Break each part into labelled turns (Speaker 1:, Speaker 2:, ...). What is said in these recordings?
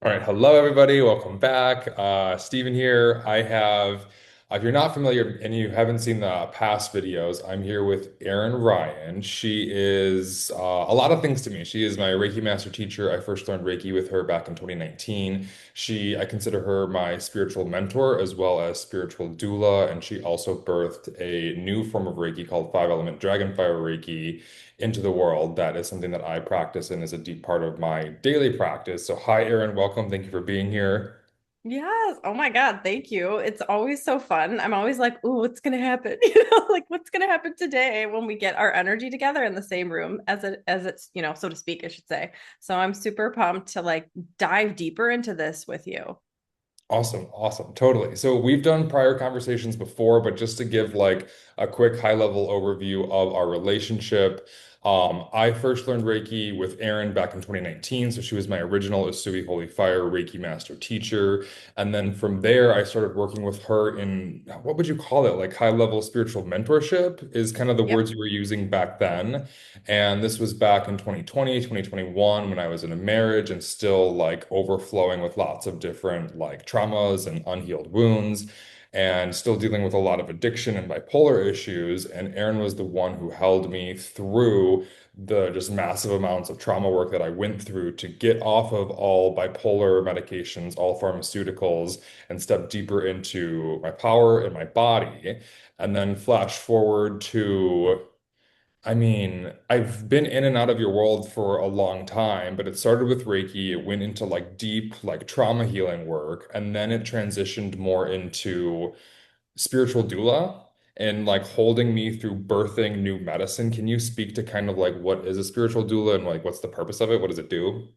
Speaker 1: All right, hello everybody. Welcome back. Steven here. If you're not familiar and you haven't seen the past videos, I'm here with Erin Ryan. She is a lot of things to me. She is my Reiki master teacher. I first learned Reiki with her back in 2019. I consider her my spiritual mentor as well as spiritual doula, and she also birthed a new form of Reiki called Five Element Dragonfire Reiki into the world. That is something that I practice and is a deep part of my daily practice. So, hi, Erin. Welcome. Thank you for being here.
Speaker 2: Yes. Oh my God. Thank you. It's always so fun. I'm always like, "Ooh, what's going to happen?" Like what's going to happen today when we get our energy together in the same room as it's, so to speak, I should say. So I'm super pumped to like dive deeper into this with you.
Speaker 1: Awesome, awesome, totally. So we've done prior conversations before, but just to give like a quick high-level overview of our relationship, I first learned Reiki with Erin back in 2019. So she was my original Usui Holy Fire Reiki master teacher. And then from there, I started working with her in what would you call it? Like high-level spiritual mentorship is kind of the words
Speaker 2: Yep.
Speaker 1: you were using back then. And this was back in 2020, 2021, when I was in a marriage and still like overflowing with lots of different like traumas and unhealed wounds and still dealing with a lot of addiction and bipolar issues. And Erin was the one who held me through the just massive amounts of trauma work that I went through to get off of all bipolar medications, all pharmaceuticals, and step deeper into my power and my body. And then flash forward to I've been in and out of your world for a long time, but it started with Reiki. It went into like deep, like trauma healing work, and then it transitioned more into spiritual doula and like holding me through birthing new medicine. Can you speak to kind of like what is a spiritual doula and like what's the purpose of it? What does it do?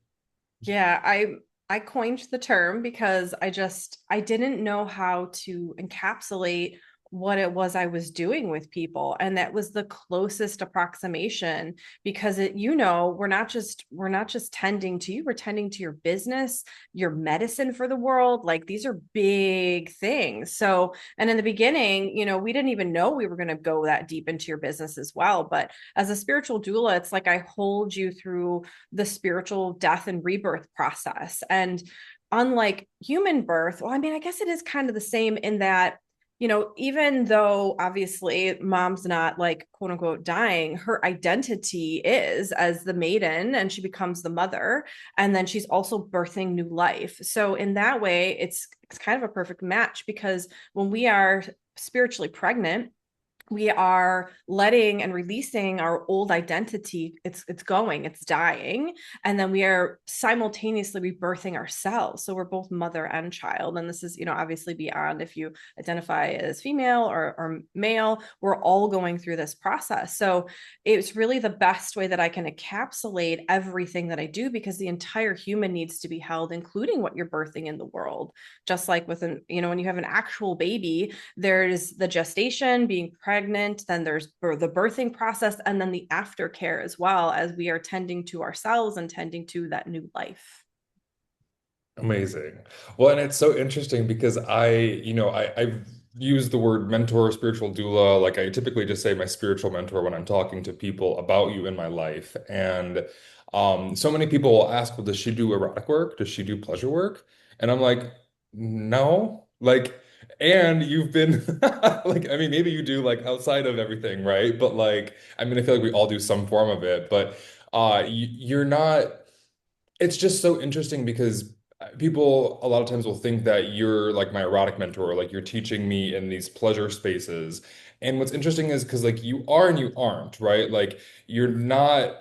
Speaker 2: Yeah, I coined the term because I didn't know how to encapsulate what it was I was doing with people, and that was the closest approximation because we're not just tending to you, we're tending to your business, your medicine for the world. Like these are big things. So, and in the beginning, we didn't even know we were going to go that deep into your business as well, but as a spiritual doula, it's like I hold you through the spiritual death and rebirth process. And unlike human birth, well, I mean, I guess it is kind of the same in that, even though obviously mom's not like quote unquote dying, her identity is as the maiden and she becomes the mother. And then she's also birthing new life. So in that way, it's kind of a perfect match because when we are spiritually pregnant, we are letting and releasing our old identity. It's dying, and then we are simultaneously rebirthing ourselves, so we're both mother and child. And this is, obviously beyond if you identify as female or male, we're all going through this process. So it's really the best way that I can encapsulate everything that I do, because the entire human needs to be held, including what you're birthing in the world. Just like when you have an actual baby, there's the gestation, being pregnant, then there's the birthing process, and then the aftercare as well, as we are tending to ourselves and tending to that new life.
Speaker 1: Amazing. Well, and it's so interesting because I've used the word mentor, spiritual doula. Like I typically just say my spiritual mentor when I'm talking to people about you in my life. And so many people will ask, well, does she do erotic work? Does she do pleasure work? And I'm like, no. Like, and you've been like, I mean, maybe you do like outside of everything, right? But like, I mean, I feel like we all do some form of it, but you're not. It's just so interesting because people a lot of times will think that you're like my erotic mentor, like you're teaching me in these pleasure spaces. And what's interesting is because like you are and you aren't, right? Like you're not,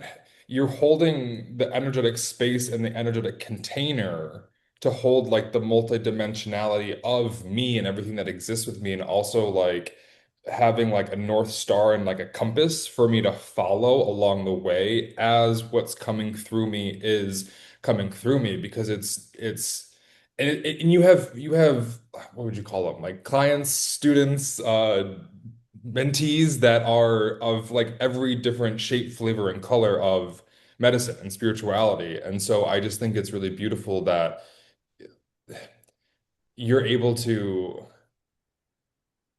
Speaker 1: you're holding the energetic space and the energetic container to hold like the multidimensionality of me and everything that exists with me, and also like having like a North Star and like a compass for me to follow along the way as what's coming through me is coming through me, because it's and you have what would you call them, like clients, students, mentees that are of like every different shape, flavor, and color of medicine and spirituality. And so I just think it's really beautiful that you're able to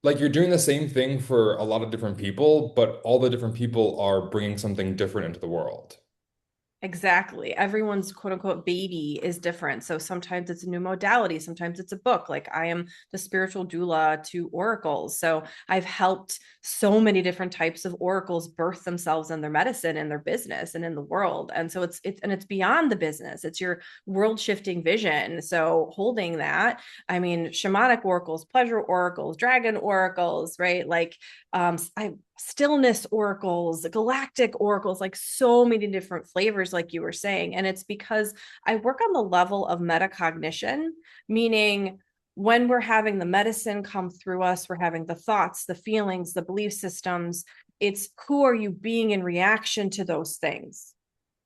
Speaker 1: like you're doing the same thing for a lot of different people, but all the different people are bringing something different into the world.
Speaker 2: Exactly. Everyone's quote unquote baby is different. So sometimes it's a new modality, sometimes it's a book. Like I am the spiritual doula to oracles. So I've helped so many different types of oracles birth themselves and their medicine and their business and in the world. And so it's beyond the business. It's your world shifting vision. So holding that, I mean, shamanic oracles, pleasure oracles, dragon oracles, right? Like I stillness oracles, galactic oracles, like so many different flavors, like you were saying. And it's because I work on the level of metacognition, meaning when we're having the medicine come through us, we're having the thoughts, the feelings, the belief systems. It's who are you being in reaction to those things?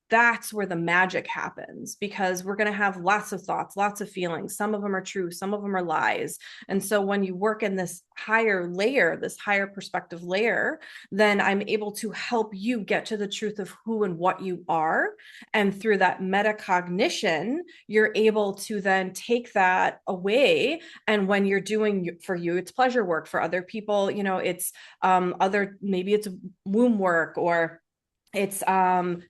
Speaker 2: That's where the magic happens because we're going to have lots of thoughts, lots of feelings. Some of them are true, some of them are lies. And so when you work in this higher layer, this higher perspective layer, then I'm able to help you get to the truth of who and what you are. And through that metacognition, you're able to then take that away. And when you're doing for you, it's pleasure work. For other people, it's other, maybe it's womb work or it's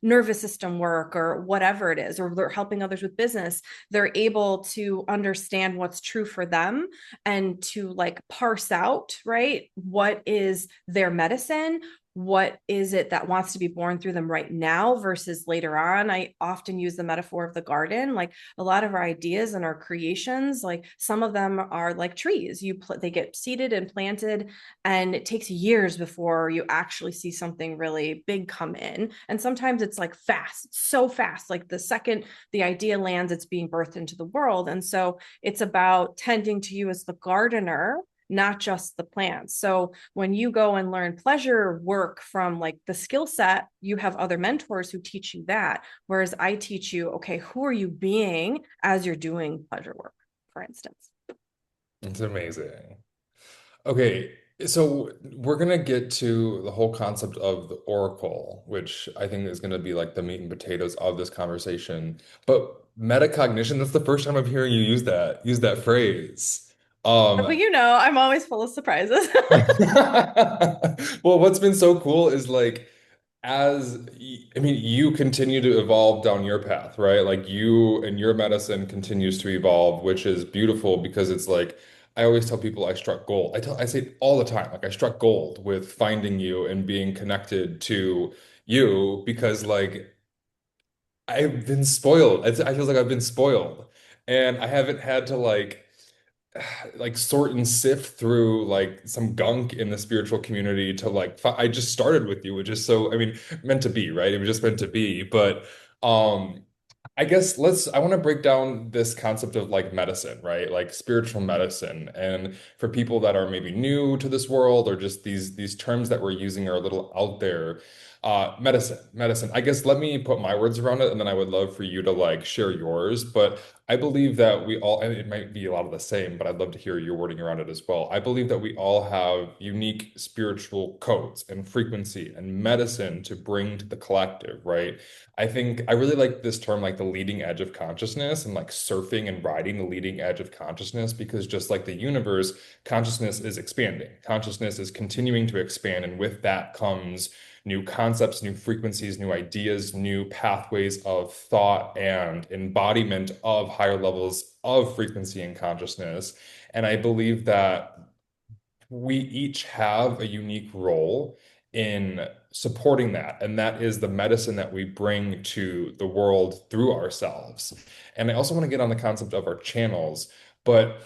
Speaker 2: nervous system work or whatever it is, or they're helping others with business, they're able to understand what's true for them and to like parse out, right? What is their medicine? What is it that wants to be born through them right now versus later on? I often use the metaphor of the garden. Like a lot of our ideas and our creations, like some of them are like trees. They get seeded and planted, and it takes years before you actually see something really big come in. And sometimes it's like fast, so fast, like the second the idea lands, it's being birthed into the world. And so it's about tending to you as the gardener, not just the plants. So when you go and learn pleasure work from like the skill set, you have other mentors who teach you that. Whereas I teach you, okay, who are you being as you're doing pleasure work, for instance?
Speaker 1: It's amazing. Okay, so we're gonna get to the whole concept of the oracle, which I think is gonna be like the meat and potatoes of this conversation. But metacognition, that's the first time I'm hearing you use that phrase.
Speaker 2: But
Speaker 1: Um,
Speaker 2: I'm always full of surprises.
Speaker 1: well, what's been so cool is like I mean, you continue to evolve down your path, right? Like you and your medicine continues to evolve, which is beautiful because it's like I always tell people I struck gold. I say it all the time, like I struck gold with finding you and being connected to you because like I've been spoiled. I feel like I've been spoiled, and I haven't had to like sort and sift through like some gunk in the spiritual community to like I just started with you, which is so I mean meant to be, right? It was just meant to be. But um I guess I want to break down this concept of like medicine, right? Like spiritual medicine. And for people that are maybe new to this world or just these terms that we're using are a little out there. Medicine. I guess let me put my words around it and then I would love for you to like share yours. But I believe that we all, and it might be a lot of the same, but I'd love to hear your wording around it as well. I believe that we all have unique spiritual codes and frequency and medicine to bring to the collective, right? I think I really like this term, like the leading edge of consciousness and like surfing and riding the leading edge of consciousness, because just like the universe, consciousness is expanding. Consciousness is continuing to expand. And with that comes new concepts, new frequencies, new ideas, new pathways of thought and embodiment of higher levels of frequency and consciousness. And I believe that we each have a unique role in supporting that. And that is the medicine that we bring to the world through ourselves. And I also want to get on the concept of our channels, but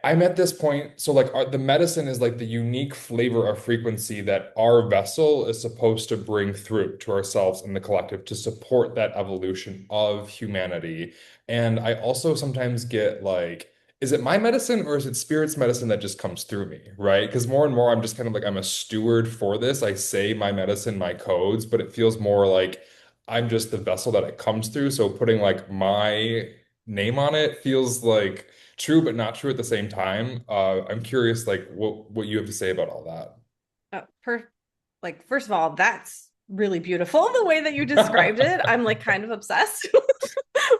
Speaker 1: I'm at this point, so like the medicine is like the unique flavor of frequency that our vessel is supposed to bring through to ourselves and the collective to support that evolution of humanity. And I also sometimes get like, is it my medicine or is it spirit's medicine that just comes through me, right? Because more and more I'm just kind of like I'm a steward for this. I say my medicine, my codes, but it feels more like I'm just the vessel that it comes through. So putting like my name on it feels like true but not true at the same time. I'm curious, like what you have to say about all
Speaker 2: per like first of all, that's really beautiful the way that you described
Speaker 1: that.
Speaker 2: it. I'm like kind of obsessed.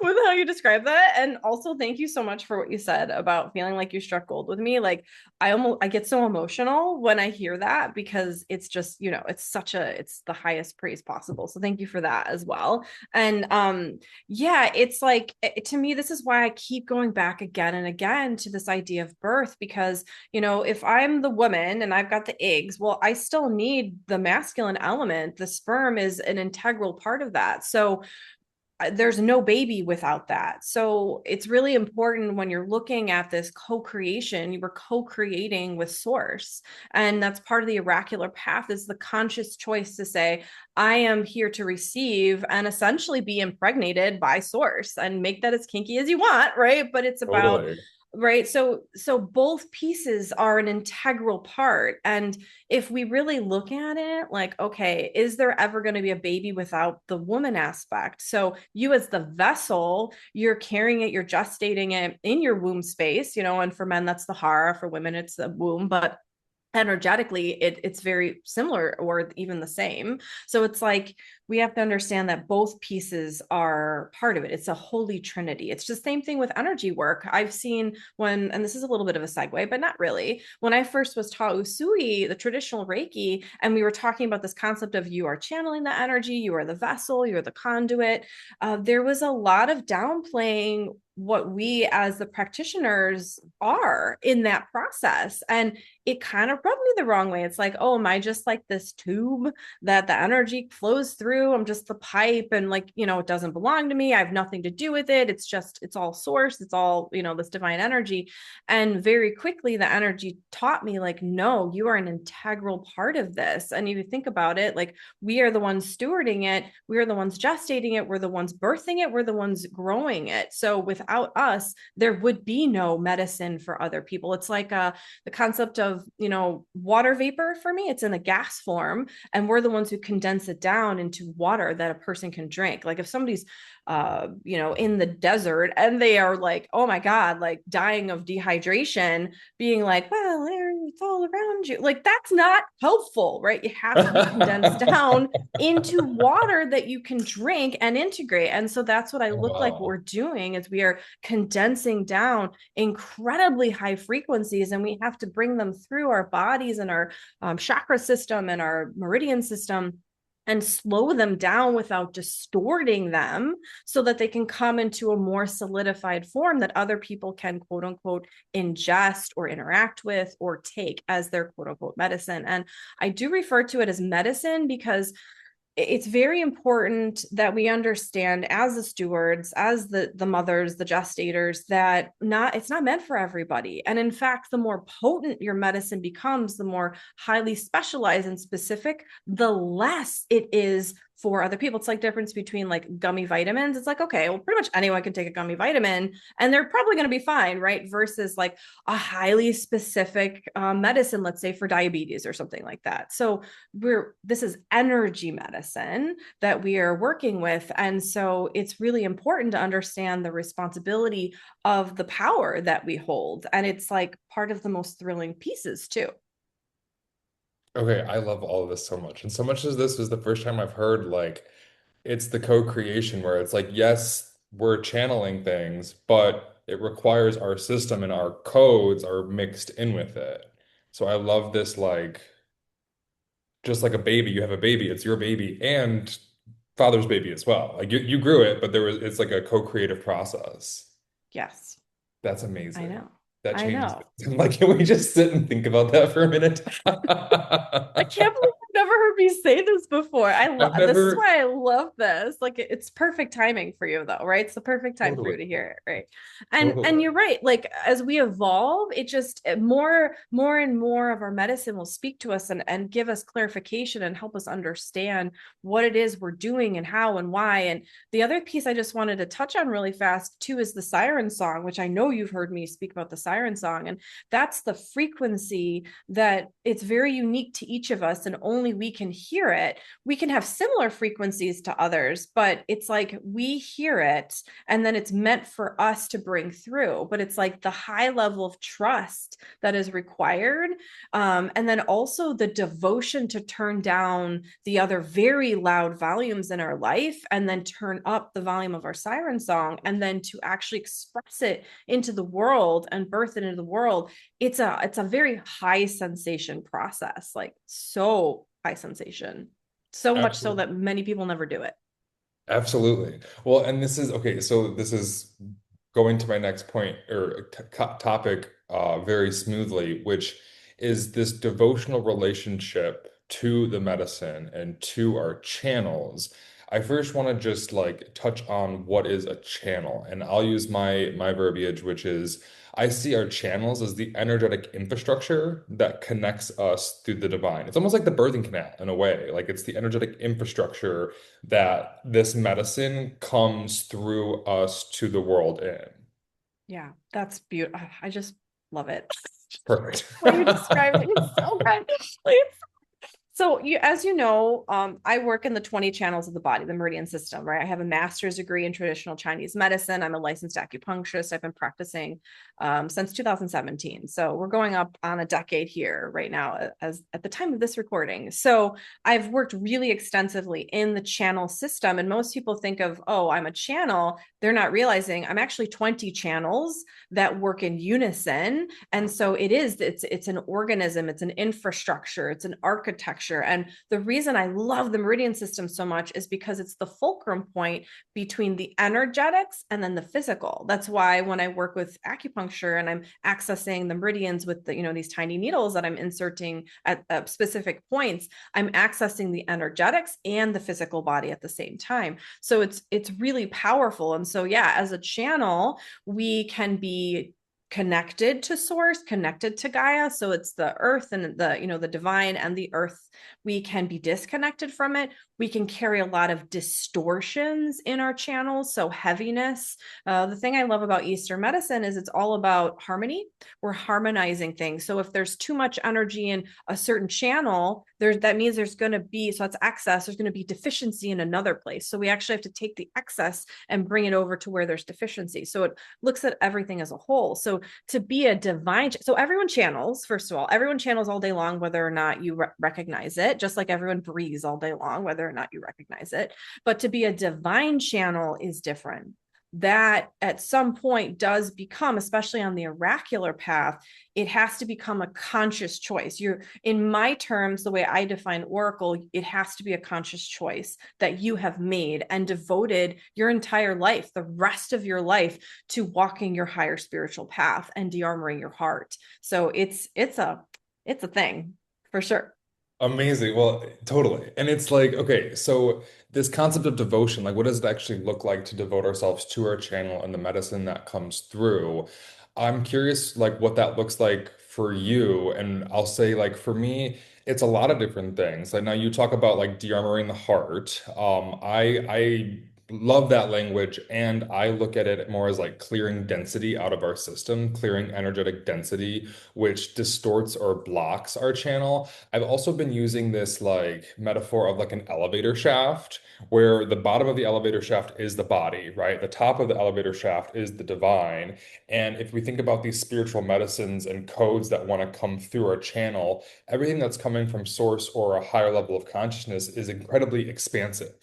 Speaker 2: with how you describe that. And also thank you so much for what you said about feeling like you struck gold with me. Like I get so emotional when I hear that because it's just, it's the highest praise possible. So thank you for that as well. And yeah, it's like to me, this is why I keep going back again and again to this idea of birth, because if I'm the woman and I've got the eggs, well, I still need the masculine element. The sperm is an integral part of that. So there's no baby without that. So it's really important when you're looking at this co-creation, you were co-creating with source. And that's part of the oracular path, is the conscious choice to say, I am here to receive and essentially be impregnated by source, and make that as kinky as you want, right? But it's about,
Speaker 1: Totally.
Speaker 2: right, so both pieces are an integral part. And if we really look at it like, okay, is there ever going to be a baby without the woman aspect? So you as the vessel, you're carrying it, you're gestating it in your womb space, and for men that's the hara, for women it's the womb, but energetically it's very similar or even the same. So it's like we have to understand that both pieces are part of it. It's a holy trinity. It's the same thing with energy work. I've seen when, and this is a little bit of a segue, but not really, when I first was taught usui, the traditional reiki, and we were talking about this concept of you are channeling the energy, you are the vessel, you're the conduit, there was a lot of downplaying what we as the practitioners are in that process. And it kind of rubbed me the wrong way. It's like, oh, am I just like this tube that the energy flows through? I'm just the pipe, and like, it doesn't belong to me. I have nothing to do with it. It's all source. It's all, this divine energy. And very quickly, the energy taught me, like, no, you are an integral part of this. And if you think about it, like, we are the ones stewarding it. We are the ones gestating it. We're the ones birthing it. We're the ones growing it. So without us, there would be no medicine for other people. It's like the concept of, water vapor. For me, it's in a gas form, and we're the ones who condense it down into water that a person can drink. Like if somebody's in the desert and they are like, oh my God, like dying of dehydration, being like, well, it's all around you. Like that's not helpful, right? You have to be condensed down into water that you can drink and integrate. And so that's what I
Speaker 1: Oh,
Speaker 2: look like
Speaker 1: wow.
Speaker 2: we're doing, is we are condensing down incredibly high frequencies, and we have to bring them through our bodies and our chakra system and our meridian system, and slow them down without distorting them, so that they can come into a more solidified form that other people can, quote unquote, ingest or interact with or take as their, quote unquote, medicine. And I do refer to it as medicine because it's very important that we understand, as the stewards, as the mothers, the gestators, that it's not meant for everybody. And in fact, the more potent your medicine becomes, the more highly specialized and specific, the less it is for other people. It's like difference between like gummy vitamins. It's like, okay, well, pretty much anyone can take a gummy vitamin and they're probably going to be fine, right? Versus like a highly specific medicine, let's say for diabetes or something like that. So this is energy medicine that we are working with. And so it's really important to understand the responsibility of the power that we hold. And it's like part of the most thrilling pieces too.
Speaker 1: Okay, I love all of this so much. And so much as this was the first time I've heard like it's the co-creation where it's like, yes, we're channeling things, but it requires our system and our codes are mixed in with it. So I love this like just like a baby, you have a baby, it's your baby and father's baby as well. Like you grew it, but it's like a co-creative process.
Speaker 2: Yes,
Speaker 1: That's
Speaker 2: I
Speaker 1: amazing.
Speaker 2: know.
Speaker 1: That
Speaker 2: I
Speaker 1: changes
Speaker 2: know.
Speaker 1: things. I'm like, can we just sit and think about that for a minute?
Speaker 2: I can't believe you've never heard me say this before.
Speaker 1: I've
Speaker 2: This is
Speaker 1: never
Speaker 2: why I love this. Like it's perfect timing for you though, right? It's the perfect time for
Speaker 1: totally,
Speaker 2: you to hear it, right? And
Speaker 1: totally.
Speaker 2: you're right. Like as we evolve, it just more and more of our medicine will speak to us and give us clarification and help us understand what it is we're doing and how and why. And the other piece I just wanted to touch on really fast too is the siren song, which I know you've heard me speak about the siren song. And that's the frequency that it's very unique to each of us, and only we can hear it. We can have similar frequencies to others, but it's like we hear it and then it's meant for us to bring through. But it's like the high level of trust that is required. And then also the devotion to turn down the other very loud volumes in our life and then turn up the volume of our siren song and then to actually express it into the world and birth it into the world. It's a very high sensation process, like so high sensation, so much so
Speaker 1: Absolutely.
Speaker 2: that many people never do it.
Speaker 1: Absolutely. Well, and this is okay. So this is going to my next point or topic very smoothly, which is this devotional relationship to the medicine and to our channels. I first want to just like touch on what is a channel, and I'll use my verbiage, which is I see our channels as the energetic infrastructure that connects us through the divine. It's almost like the birthing canal in a way. Like it's the energetic infrastructure that this medicine comes through us to the world in.
Speaker 2: Yeah, that's beautiful. I just love it.
Speaker 1: Perfect.
Speaker 2: The way you described it is so good. So you, as you know, I work in the 20 channels of the body, the meridian system, right? I have a master's degree in traditional Chinese medicine. I'm a licensed acupuncturist. I've been practicing since 2017. So we're going up on a decade here right now as at the time of this recording. So I've worked really extensively in the channel system. And most people think of, oh, I'm a channel. They're not realizing I'm actually 20 channels that work in unison. And so it's an organism, it's an infrastructure, it's an architecture. And the reason I love the meridian system so much is because it's the fulcrum point between the energetics and then the physical. That's why when I work with acupuncture and I'm accessing the meridians with the, these tiny needles that I'm inserting at specific points, I'm accessing the energetics and the physical body at the same time. So it's really powerful. And so yeah, as a channel, we can be connected to source, connected to Gaia. So it's the earth and the divine and the earth. We can be disconnected from it. We can carry a lot of distortions in our channels. So heaviness. The thing I love about Eastern medicine is it's all about harmony. We're harmonizing things. So if there's too much energy in a certain channel, that means there's going to be, so it's excess, there's going to be deficiency in another place. So we actually have to take the excess and bring it over to where there's deficiency. So it looks at everything as a whole. So to be a divine, so everyone channels, first of all, everyone channels all day long, whether or not you recognize it, just like everyone breathes all day long, whether or not you recognize it. But to be a divine channel is different. That at some point does become, especially on the oracular path, it has to become a conscious choice. In my terms, the way I define oracle, it has to be a conscious choice that you have made and devoted your entire life, the rest of your life, to walking your higher spiritual path and de-armoring your heart. So it's a thing for sure.
Speaker 1: Amazing. Well, totally. And it's like, okay, so this concept of devotion, like what does it actually look like to devote ourselves to our channel and the medicine that comes through? I'm curious, like what that looks like for you. And I'll say, like, for me, it's a lot of different things. Like now you talk about like de-armoring the heart. I love that language, and I look at it more as like clearing density out of our system, clearing energetic density, which distorts or blocks our channel. I've also been using this like metaphor of like an elevator shaft, where the bottom of the elevator shaft is the body, right? The top of the elevator shaft is the divine. And if we think about these spiritual medicines and codes that want to come through our channel, everything that's coming from source or a higher level of consciousness is incredibly expansive.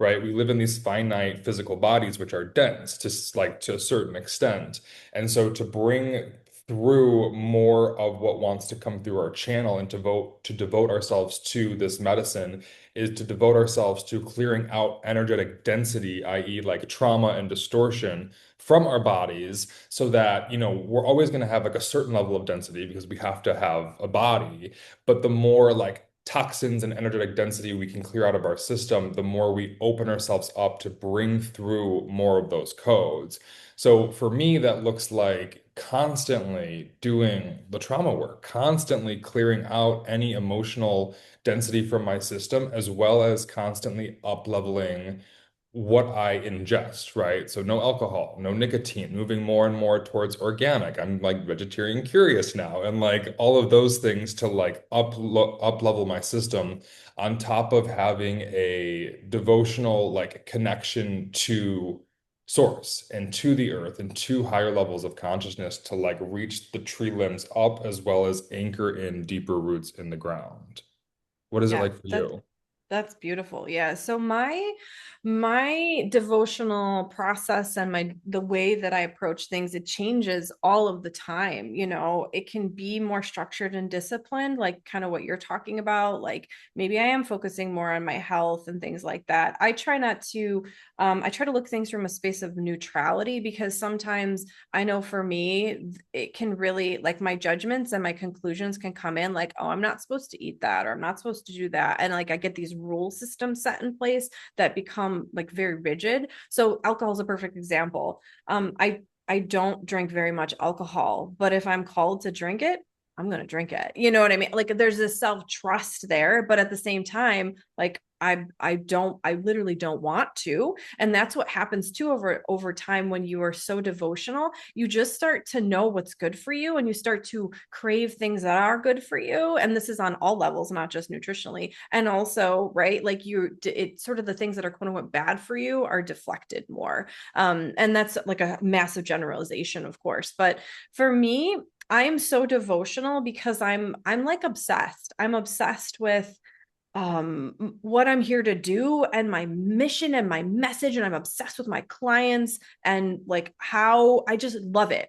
Speaker 1: Right? We live in these finite physical bodies, which are dense to a certain extent. And so to bring through more of what wants to come through our channel and to devote ourselves to this medicine is to devote ourselves to clearing out energetic density, i.e., like trauma and distortion from our bodies, so that, we're always going to have like a certain level of density because we have to have a body. But the more like toxins and energetic density we can clear out of our system, the more we open ourselves up to bring through more of those codes. So for me, that looks like constantly doing the trauma work, constantly clearing out any emotional density from my system, as well as constantly up leveling what I ingest, right? So no alcohol, no nicotine, moving more and more towards organic. I'm like vegetarian curious now, and like all of those things to like up level my system on top of having a devotional like connection to source and to the earth and to higher levels of consciousness to like reach the tree limbs up as well as anchor in deeper roots in the ground. What is it
Speaker 2: Yeah,
Speaker 1: like for you?
Speaker 2: that's beautiful. Yeah. So my devotional process and my the way that I approach things, it changes all of the time. You know, it can be more structured and disciplined, like kind of what you're talking about. Like maybe I am focusing more on my health and things like that. I try not to I try to look things from a space of neutrality because sometimes I know for me, it can really like my judgments and my conclusions can come in like, oh, I'm not supposed to eat that or I'm not supposed to do that. And like I get these rule systems set in place that become like very rigid. So alcohol is a perfect example. I don't drink very much alcohol, but if I'm called to drink it, I'm going to drink it. You know what I mean? Like there's this self-trust there, but at the same time, like I literally don't want to. And that's what happens too over time when you are so devotional. You just start to know what's good for you and you start to crave things that are good for you. And this is on all levels, not just nutritionally. And also, right, like it's sort of the things that are quote unquote bad for you are deflected more. And that's like a massive generalization, of course. But for me, I'm so devotional because I'm like obsessed. I'm obsessed with what I'm here to do and my mission and my message, and I'm obsessed with my clients and like how I just love it.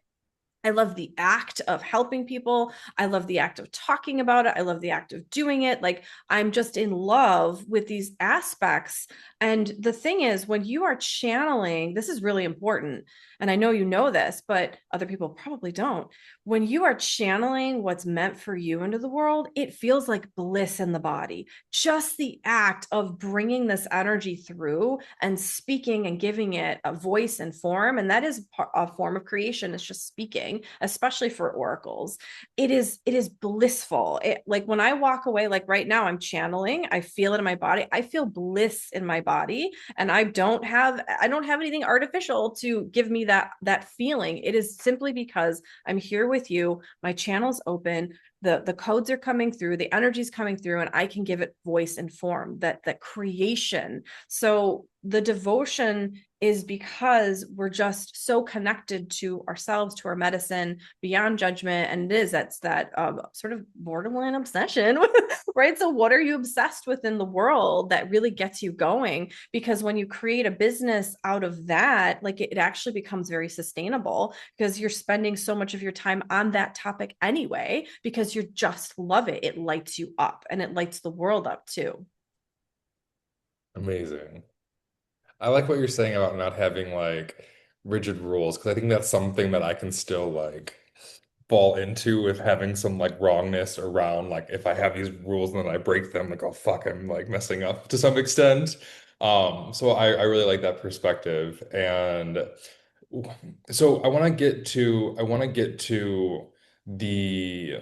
Speaker 2: I love the act of helping people. I love the act of talking about it. I love the act of doing it. Like I'm just in love with these aspects. And the thing is, when you are channeling, this is really important. And I know you know this, but other people probably don't. When you are channeling what's meant for you into the world, it feels like bliss in the body. Just the act of bringing this energy through and speaking and giving it a voice and form. And that is a form of creation. It's just speaking, especially for oracles. It is blissful. Like when I walk away, like right now, I'm channeling, I feel it in my body. I feel bliss in my body. And I don't have anything artificial to give me that feeling. It is simply because I'm here with you. My channel's open. The codes are coming through, the energy's coming through, and I can give it voice and form, that creation. So the devotion is because we're just so connected to ourselves, to our medicine, beyond judgment. And that's that sort of borderline obsession, right? So what are you obsessed with in the world that really gets you going? Because when you create a business out of that, like it actually becomes very sustainable because you're spending so much of your time on that topic anyway, because you just love it. It lights you up and it lights the world up too.
Speaker 1: Amazing. I like what you're saying about not having like rigid rules because I think that's something that I can still like fall into with having some like wrongness around like if I have these rules and then I break them, like oh fuck, I'm like messing up to some extent. So I really like that perspective. And so I want to get to the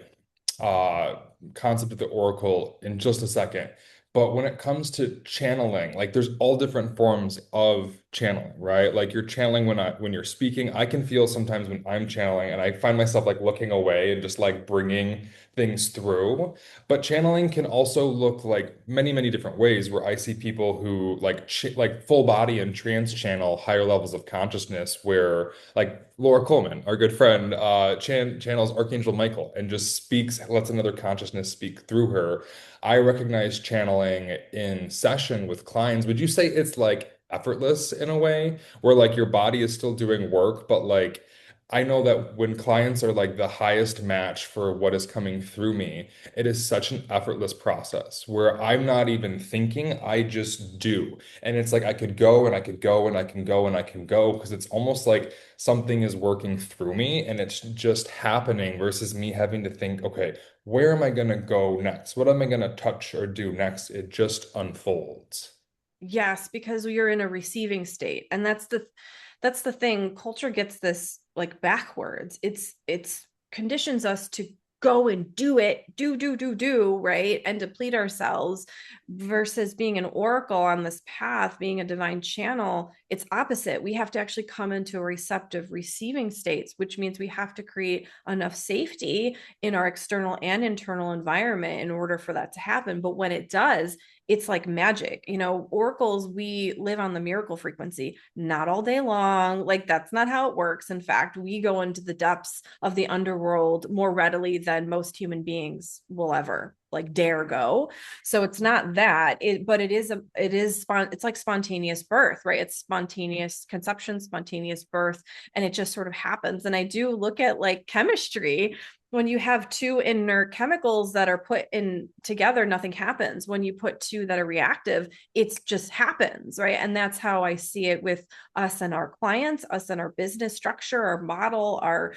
Speaker 1: uh concept of the oracle in just a second. But when it comes to channeling, like there's all different forms of channeling, right? Like you're channeling when you're speaking. I can feel sometimes when I'm channeling and I find myself like looking away and just like bringing things through. But channeling can also look like many, many different ways where I see people who like like full body and trance channel higher levels of consciousness where like Laura Coleman, our good friend, channels Archangel Michael and just speaks, lets another consciousness speak through her. I recognize channeling in session with clients. Would you say it's like effortless in a way where like your body is still doing work, but like I know that when clients are like the highest match for what is coming through me, it is such an effortless process where I'm not even thinking, I just do. And it's like I could go and I could go and I can go and I can go because it's almost like something is working through me and it's just happening versus me having to think, okay, where am I going to go next? What am I going to touch or do next? It just unfolds.
Speaker 2: Yes, because you're in a receiving state. And that's the thing. Culture gets this like backwards. It's conditions us to go and do it, do, right? And deplete ourselves versus being an oracle on this path, being a divine channel. It's opposite. We have to actually come into a receptive receiving states, which means we have to create enough safety in our external and internal environment in order for that to happen. But when it does, it's like magic. You know, oracles, we live on the miracle frequency, not all day long. Like, that's not how it works. In fact, we go into the depths of the underworld more readily than most human beings will ever like dare go. So it's not that it, but it's like spontaneous birth, right? It's spontaneous conception, spontaneous birth, and it just sort of happens. And I do look at like chemistry. When you have two inert chemicals that are put in together, nothing happens. When you put two that are reactive, it just happens, right? And that's how I see it with us and our clients, us and our business structure, our model, our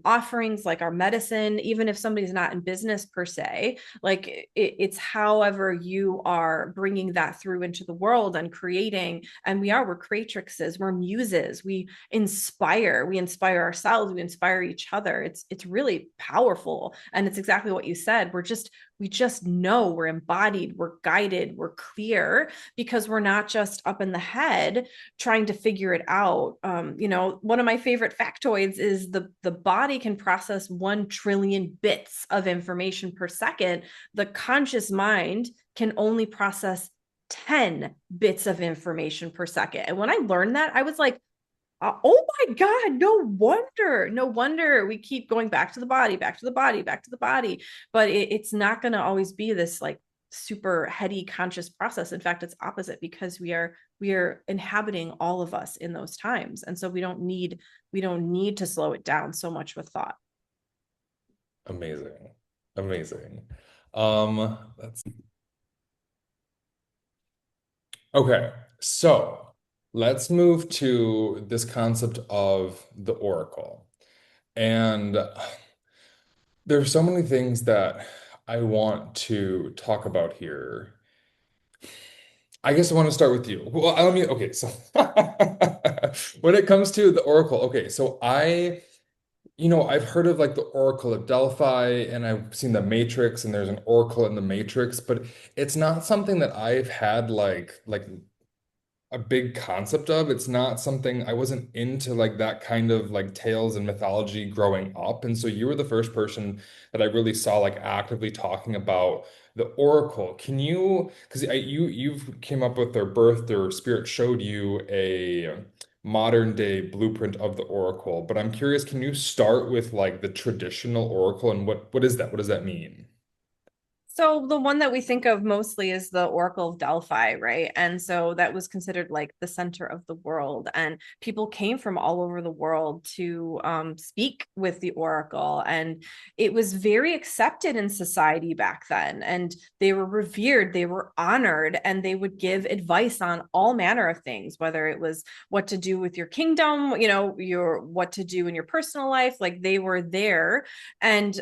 Speaker 2: offerings, like our medicine. Even if somebody's not in business per se, like it's however you are bringing that through into the world and creating. And we're creatrixes, we're muses, we inspire ourselves, we inspire each other. It's really powerful. And it's exactly what you said. We just know, we're embodied, we're guided, we're clear, because we're not just up in the head trying to figure it out. One of my favorite factoids is the body can process 1 trillion bits of information per second. The conscious mind can only process 10 bits of information per second. And when I learned that, I was like, oh my God, no wonder we keep going back to the body, back to the body, back to the body. But it's not going to always be this like super heady conscious process. In fact, it's opposite, because we are inhabiting all of us in those times. And so we don't need to slow it down so much with thought.
Speaker 1: Amazing. Amazing. That's okay. So let's move to this concept of the oracle. And there's so many things that I want to talk about here. I guess I want to start with you. Well, okay, so when it comes to the oracle, okay, so I've heard of like the Oracle of Delphi, and I've seen the Matrix, and there's an Oracle in the Matrix, but it's not something that I've had like a big concept of. It's not something I wasn't into, like that kind of like tales and mythology growing up. And so you were the first person that I really saw like actively talking about the Oracle. Can you, because you've came up with their birth, their spirit showed you a modern day blueprint of the Oracle, but I'm curious, can you start with like the traditional Oracle, and what is that? What does that mean?
Speaker 2: So the one that we think of mostly is the Oracle of Delphi, right? And so that was considered like the center of the world, and people came from all over the world to speak with the Oracle, and it was very accepted in society back then. And they were revered, they were honored, and they would give advice on all manner of things, whether it was what to do with your kingdom, your what to do in your personal life. Like, they were there and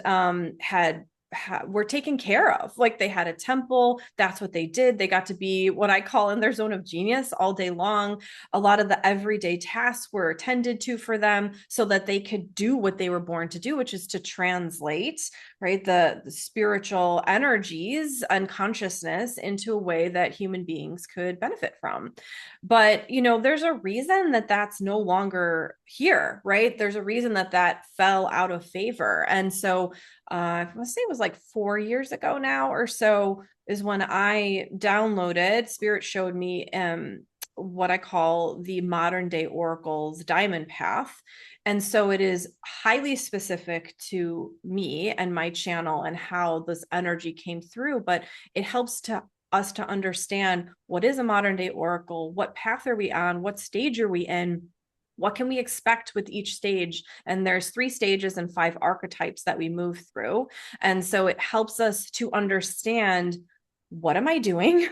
Speaker 2: were taken care of. Like, they had a temple, that's what they did. They got to be what I call in their zone of genius all day long. A lot of the everyday tasks were attended to for them so that they could do what they were born to do, which is to translate, right, the spiritual energies and consciousness into a way that human beings could benefit from. But there's a reason that that's no longer here, right? There's a reason that that fell out of favor. And so I must say it was like 4 years ago now or so is when I downloaded, Spirit showed me what I call the modern day Oracle's diamond path. And so it is highly specific to me and my channel and how this energy came through, but it helps to us to understand what is a modern day oracle, what path are we on, what stage are we in, what can we expect with each stage. And there's 3 stages and 5 archetypes that we move through. And so it helps us to understand, what am I doing?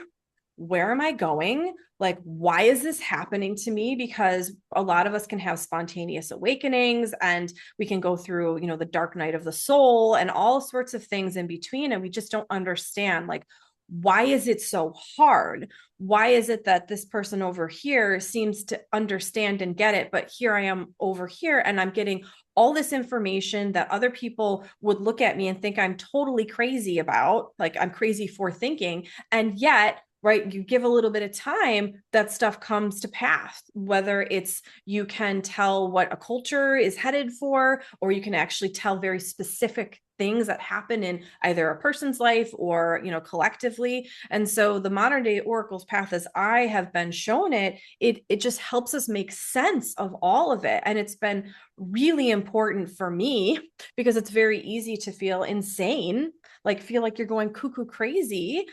Speaker 2: Where am I going? Like, why is this happening to me? Because a lot of us can have spontaneous awakenings, and we can go through, the dark night of the soul and all sorts of things in between. And we just don't understand, like, why is it so hard? Why is it that this person over here seems to understand and get it, but here I am over here and I'm getting all this information that other people would look at me and think I'm totally crazy about, like I'm crazy for thinking. And yet, right, you give a little bit of time, that stuff comes to pass, whether it's you can tell what a culture is headed for, or you can actually tell very specific things that happen in either a person's life or, you know, collectively. And so the modern day oracle's path, as I have been shown it, it just helps us make sense of all of it. And it's been really important for me because it's very easy to feel insane, like feel like you're going cuckoo crazy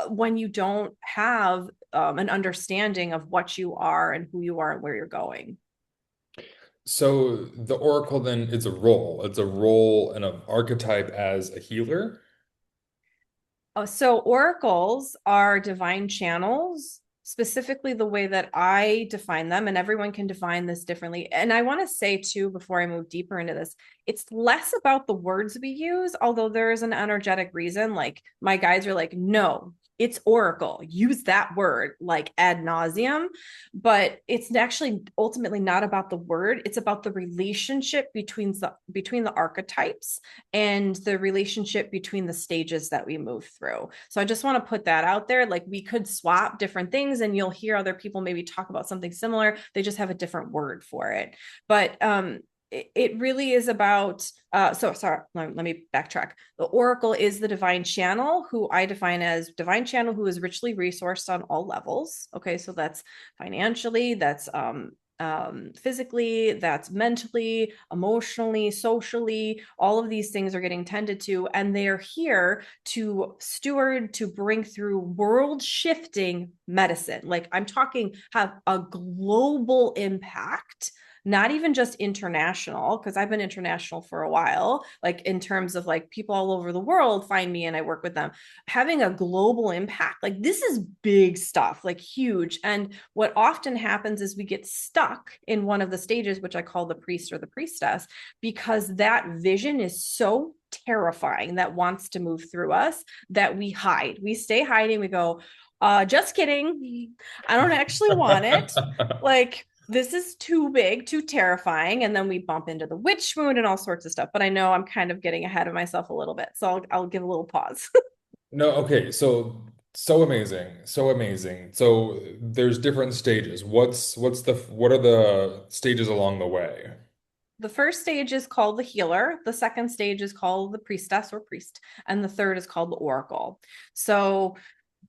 Speaker 2: when you don't have an understanding of what you are and who you are and where you're going.
Speaker 1: So the Oracle then is a role. It's a role and an archetype as a healer.
Speaker 2: So oracles are divine channels, specifically the way that I define them, and everyone can define this differently. And I want to say too, before I move deeper into this, it's less about the words we use, although there is an energetic reason. Like my guides are like, no, it's oracle. Use that word like ad nauseum, but it's actually ultimately not about the word. It's about the relationship between the archetypes and the relationship between the stages that we move through. So I just want to put that out there. Like we could swap different things and you'll hear other people maybe talk about something similar. They just have a different word for it. But it really is about so sorry, let me backtrack. The oracle is the divine channel, who I define as divine channel who is richly resourced on all levels. Okay, so that's financially, that's physically, that's mentally, emotionally, socially. All of these things are getting tended to, and they are here to steward, to bring through world shifting medicine. Like I'm talking, have a global impact, not even just international, because I've been international for a while, like in terms of like people all over the world find me and I work with them. Having a global impact, like this is big stuff, like huge. And what often happens is we get stuck in one of the stages, which I call the priest or the priestess, because that vision is so terrifying that wants to move through us that we hide. We stay hiding. We go, just kidding. I don't actually want it. Like, this is too big, too terrifying. And then we bump into the witch moon and all sorts of stuff. But I know I'm kind of getting ahead of myself a little bit. So I'll give a little pause.
Speaker 1: No, okay, so amazing, so amazing. So there's different stages. What are the stages along the way?
Speaker 2: The first stage is called the healer. The second stage is called the priestess or priest. And the third is called the oracle. So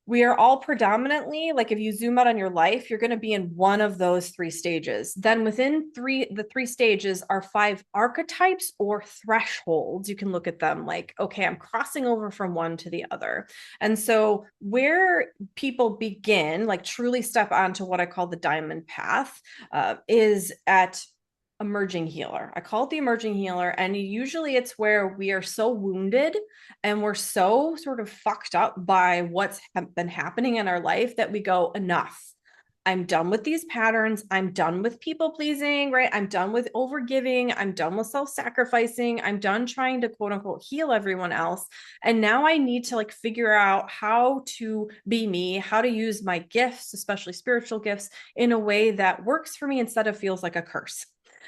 Speaker 2: we are all predominantly, like if you zoom out on your life, you're going to be in one of those three stages. Then within the three stages are five archetypes or thresholds. You can look at them like, okay, I'm crossing over from one to the other. And so where people begin, like truly step onto what I call the diamond path, is at emerging healer. I call it the emerging healer. And usually it's where we are so wounded and we're so sort of fucked up by what's been happening in our life that we go, enough. I'm done with these patterns. I'm done with people pleasing, right? I'm done with overgiving. I'm done with self sacrificing. I'm done trying to quote unquote heal everyone else. And now I need to like figure out how to be me, how to use my gifts, especially spiritual gifts, in a way that works for me instead of feels like a curse.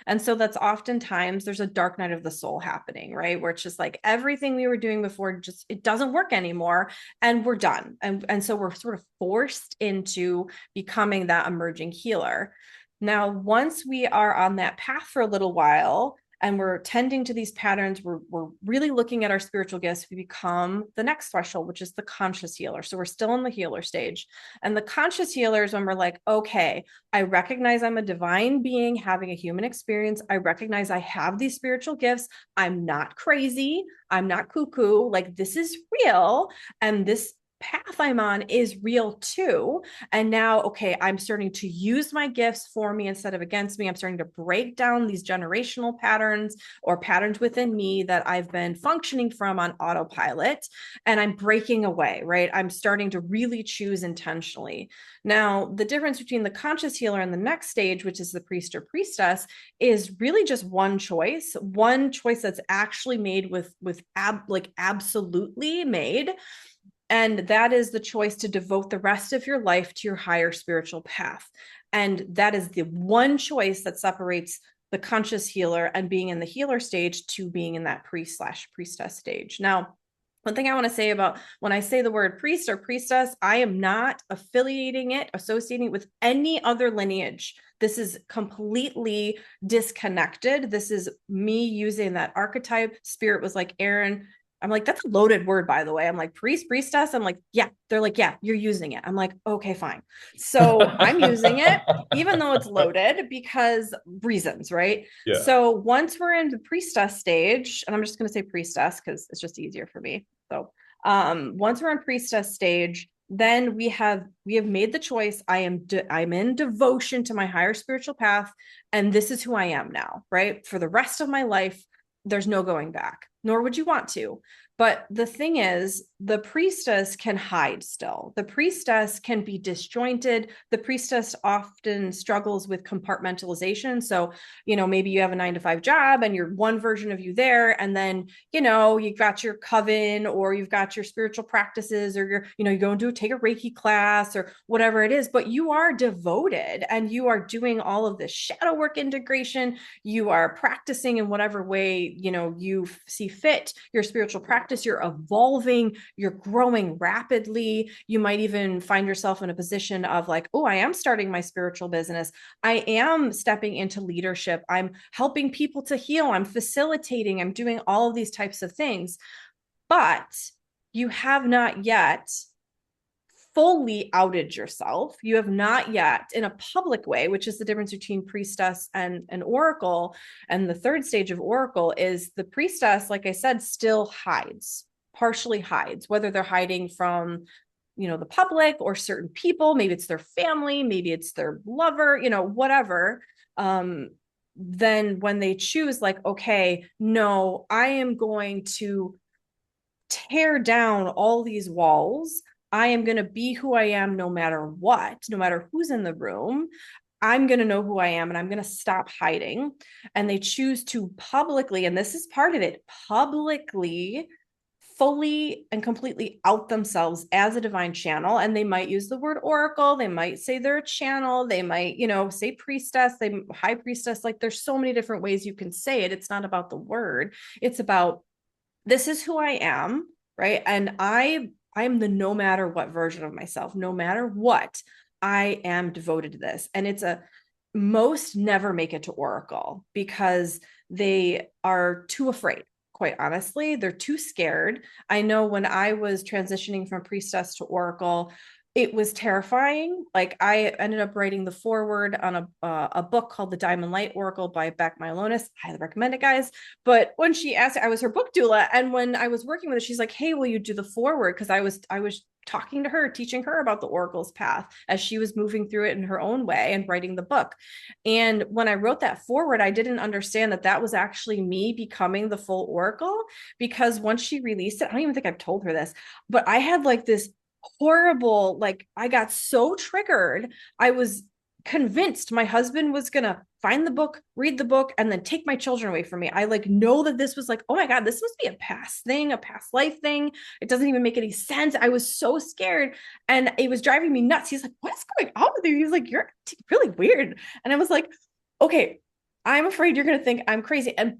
Speaker 2: And so that's oftentimes there's a dark night of the soul happening, right? Where it's just like everything we were doing before just it doesn't work anymore and we're done. And so we're sort of forced into becoming that emerging healer. Now, once we are on that path for a little while, and we're tending to these patterns, we're really looking at our spiritual gifts, we become the next threshold, which is the conscious healer. So we're still in the healer stage. And the conscious healer is when we're like, okay, I recognize I'm a divine being having a human experience. I recognize I have these spiritual gifts. I'm not crazy. I'm not cuckoo. Like this is real. And this path I'm on is real too. And now, okay, I'm starting to use my gifts for me instead of against me. I'm starting to break down these generational patterns or patterns within me that I've been functioning from on autopilot. And I'm breaking away, right? I'm starting to really choose intentionally. Now, the difference between the conscious healer and the next stage, which is the priest or priestess, is really just one choice that's actually made with absolutely made, And that is the choice to devote the rest of your life to your higher spiritual path. And that is the one choice that separates the conscious healer and being in the healer stage to being in that priest/priestess stage. Now, one thing I want to say about when I say the word priest or priestess, I am not associating it with any other lineage. This is completely disconnected. This is me using that archetype. Spirit was like, Erin, I'm like, that's a loaded word, by the way. I'm like, priest, priestess. I'm like, yeah. They're like, yeah, you're using it. I'm like, okay, fine. So I'm using it, even though it's loaded because reasons, right?
Speaker 1: Yeah.
Speaker 2: So once we're in the priestess stage, and I'm just going to say priestess because it's just easier for me. So once we're in priestess stage, then we have made the choice. I'm in devotion to my higher spiritual path, and this is who I am now, right? For the rest of my life, there's no going back, nor would you want to. But the thing is, the priestess can hide still. The priestess can be disjointed. The priestess often struggles with compartmentalization. So, maybe you have a 9 to 5 job and you're one version of you there. And then, you've got your coven or you've got your spiritual practices or you go and take a Reiki class or whatever it is, but you are devoted and you are doing all of this shadow work integration. You are practicing in whatever way, you see fit your spiritual practice. You're evolving, you're growing rapidly. You might even find yourself in a position of like, oh, I am starting my spiritual business. I am stepping into leadership. I'm helping people to heal. I'm facilitating. I'm doing all of these types of things. But you have not yet fully outed yourself. You have not yet, in a public way, which is the difference between priestess and an oracle. And the third stage of oracle is the priestess, like I said, still hides, partially hides, whether they're hiding from the public or certain people. Maybe it's their family, maybe it's their lover, whatever. Then when they choose, like, okay, no, I am going to tear down all these walls. I am going to be who I am no matter what, no matter who's in the room. I'm going to know who I am and I'm going to stop hiding. And they choose to publicly, and this is part of it, publicly, fully and completely out themselves as a divine channel. And they might use the word oracle. They might say they're a channel. They might, say priestess, high priestess. Like there's so many different ways you can say it. It's not about the word. It's about, this is who I am, right? And I'm the no matter what version of myself. No matter what, I am devoted to this. And most never make it to oracle because they are too afraid. Quite honestly, they're too scared. I know when I was transitioning from priestess to oracle, it was terrifying. Like I ended up writing the foreword on a book called The Diamond Light Oracle by Beck Mylonis. Highly recommend it, guys. But when she asked, I was her book doula, and when I was working with her, she's like, "Hey, will you do the foreword?" Because I was talking to her, teaching her about the oracle's path as she was moving through it in her own way and writing the book. And when I wrote that foreword, I didn't understand that was actually me becoming the full oracle, because once she released it, I don't even think I've told her this, but I had like this horrible, like I got so triggered. I was convinced my husband was gonna find the book, read the book, and then take my children away from me. I like know that this was like, oh my God, this must be a past thing, a past life thing. It doesn't even make any sense. I was so scared and it was driving me nuts. He's like, what's going on with you? He's like, you're really weird. And I was like, okay, I'm afraid you're gonna think I'm crazy. And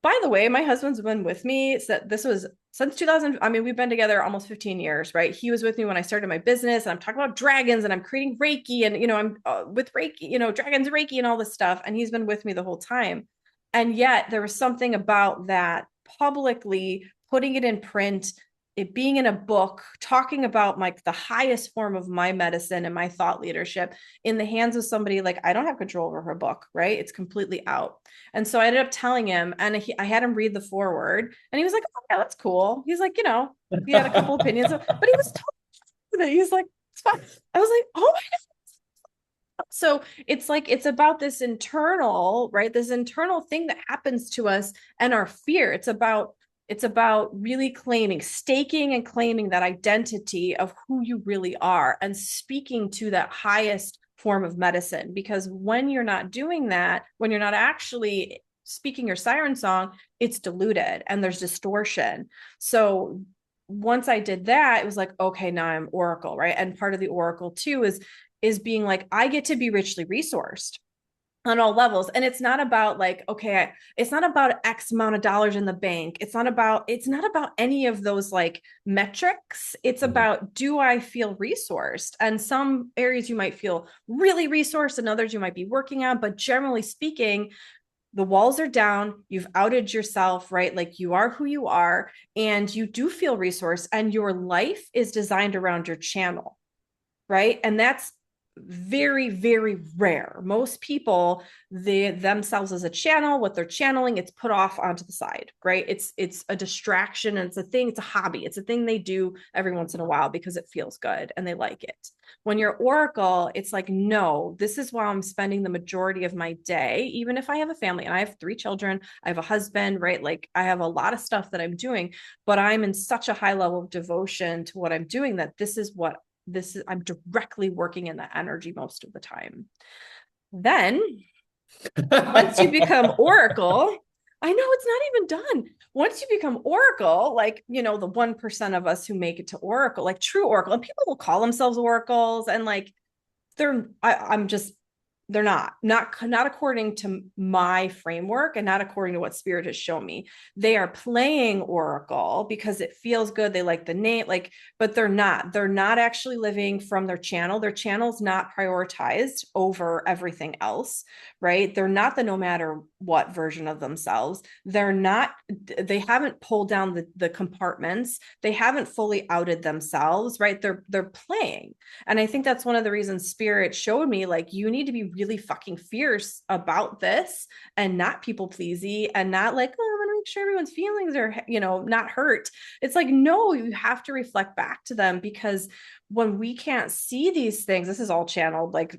Speaker 2: by the way, my husband's been with me. So this was since 2000. I mean, we've been together almost 15 years, right? He was with me when I started my business, and I'm talking about dragons, and I'm creating Reiki, and I'm with Reiki, dragons, Reiki, and all this stuff. And he's been with me the whole time. And yet, there was something about that publicly putting it in print, it being in a book, talking about like the highest form of my medicine and my thought leadership in the hands of somebody, like I don't have control over her book, right? It's completely out. And so I ended up telling him, and I had him read the foreword, and he was like, "Oh yeah, that's cool." He's like, he had a couple opinions, but he was totally, he's like, "It's fine." I was like, "Oh my God." So it's like, it's about this internal, right? This internal thing that happens to us and our fear. It's about really staking and claiming that identity of who you really are and speaking to that highest form of medicine. Because when you're not doing that, when you're not actually speaking your siren song, it's diluted and there's distortion. So once I did that, it was like, okay, now I'm Oracle, right? And part of the Oracle too is being like, I get to be richly resourced on all levels. And it's not about like, okay, it's not about X amount of dollars in the bank. It's not about any of those like metrics. It's
Speaker 1: Mhm.
Speaker 2: about, do I feel resourced? And some areas you might feel really resourced and others you might be working on. But generally speaking, the walls are down, you've outed yourself, right? Like you are who you are, and you do feel resourced, and your life is designed around your channel, right? And that's very, very rare. Most people, they themselves as a channel, what they're channeling, it's put off onto the side, right? It's a distraction, and it's a thing, it's a hobby, it's a thing they do every once in a while because it feels good and they like it. When you're Oracle, it's like, no, this is why I'm spending the majority of my day, even if I have a family and I have 3 children, I have a husband, right? Like I have a lot of stuff that I'm doing, but I'm in such a high level of devotion to what I'm doing that I'm directly working in that energy most of the time. Then once you become Oracle, I know it's not even done. Once you become Oracle, like, the 1% of us who make it to Oracle, like true Oracle, and people will call themselves Oracles, and like I'm just, they're not according to my framework and not according to what spirit has shown me. They are playing Oracle because it feels good, they like the name, like, but they're not actually living from their channel's not prioritized over everything else, right? They're not the no matter what version of themselves. They haven't pulled down the compartments, they haven't fully outed themselves, right? They're playing. And I think that's one of the reasons spirit showed me, like, you need to be really fucking fierce about this and not people pleasy and not like, oh, I'm going to make sure everyone's feelings are, not hurt. It's like, no, you have to reflect back to them, because when we can't see these things, this is all channeled, like,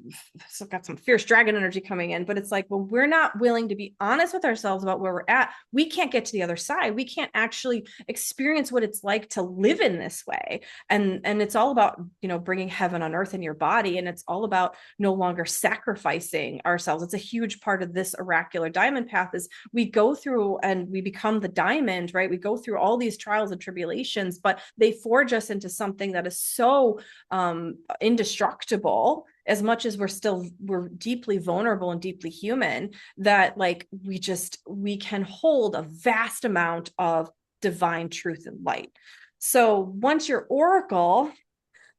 Speaker 2: so got some fierce dragon energy coming in, but it's like, when we're not willing to be honest with ourselves about where we're at, we can't get to the other side. We can't actually experience what it's like to live in this way. And it's all about, bringing heaven on earth in your body, and it's all about no longer sacrificing ourselves. It's a huge part of this oracular diamond path, is we go through and we become the diamond, right? We go through all these trials and tribulations, but they forge us into something that is so indestructible, as much as we're deeply vulnerable and deeply human, that like we can hold a vast amount of divine truth and light. So once you're Oracle,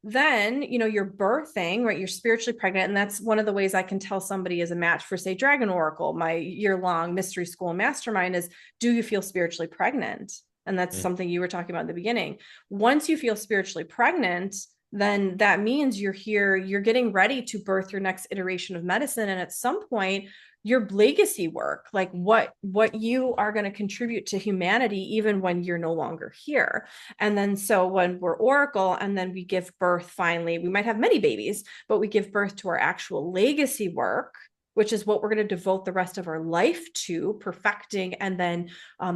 Speaker 2: then you're birthing, right? You're spiritually pregnant, and that's one of the ways I can tell somebody is a match for, say, Dragon Oracle. My year-long mystery school mastermind is, do you feel spiritually pregnant? And that's something you were talking about in the beginning. Once you feel spiritually pregnant, then that means you're getting ready to birth your next iteration of medicine, and at some point your legacy work, like what you are going to contribute to humanity even when you're no longer here. And then so when we're Oracle and then we give birth, finally, we might have many babies, but we give birth to our actual legacy work, which is what we're going to devote the rest of our life to perfecting and then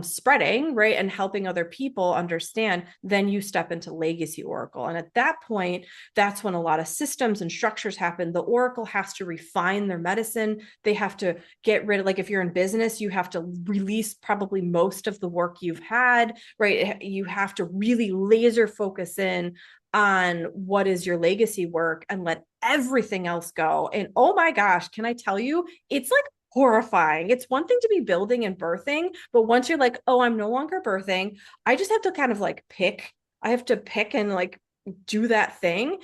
Speaker 2: spreading, right? And helping other people understand. Then you step into legacy Oracle. And at that point, that's when a lot of systems and structures happen. The Oracle has to refine their medicine. They have to get rid of, like, if you're in business, you have to release probably most of the work you've had, right? You have to really laser focus in on what is your legacy work and let everything else go. And oh my gosh, can I tell you, it's like horrifying. It's one thing to be building and birthing, but once you're like, oh, I'm no longer birthing, I just have to kind of like pick. I have to pick and like do that thing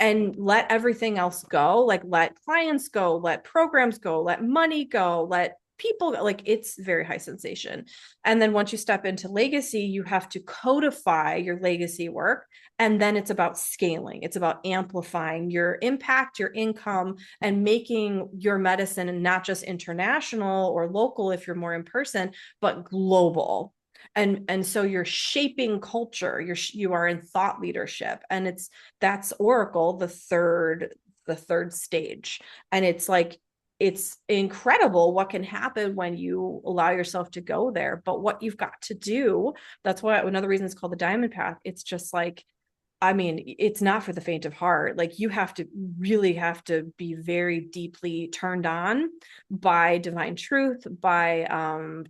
Speaker 2: and let everything else go. Like let clients go, let programs go, let money go, let people go. Like it's very high sensation. And then once you step into legacy, you have to codify your legacy work. And then it's about scaling. It's about amplifying your impact, your income, and making your medicine not just international or local if you're more in person, but global. And so you're shaping culture. You are in thought leadership, and that's Oracle, the third stage. And it's like, it's incredible what can happen when you allow yourself to go there. But what you've got to do, that's why another reason it's called the diamond path. It's just like, I mean, it's not for the faint of heart. Like you really have to be very deeply turned on by divine truth, by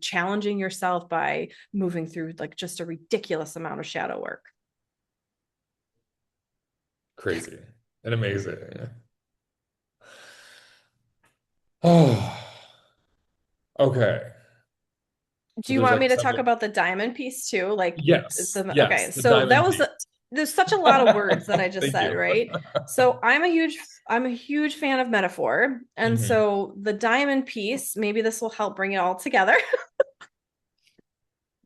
Speaker 2: challenging yourself, by moving through like just a ridiculous amount of shadow work.
Speaker 1: Crazy and amazing. Oh, okay.
Speaker 2: Do
Speaker 1: So
Speaker 2: you
Speaker 1: there's
Speaker 2: want
Speaker 1: like
Speaker 2: me to talk
Speaker 1: several.
Speaker 2: about the diamond piece too? Like with
Speaker 1: Yes,
Speaker 2: the,
Speaker 1: yes,
Speaker 2: okay,
Speaker 1: the
Speaker 2: so that
Speaker 1: diamond
Speaker 2: was
Speaker 1: piece.
Speaker 2: there's such a lot of words that I just
Speaker 1: Thank
Speaker 2: said,
Speaker 1: you.
Speaker 2: right? So I'm a huge fan of metaphor. And
Speaker 1: Mhm.
Speaker 2: so the diamond piece, maybe this will help bring it all together.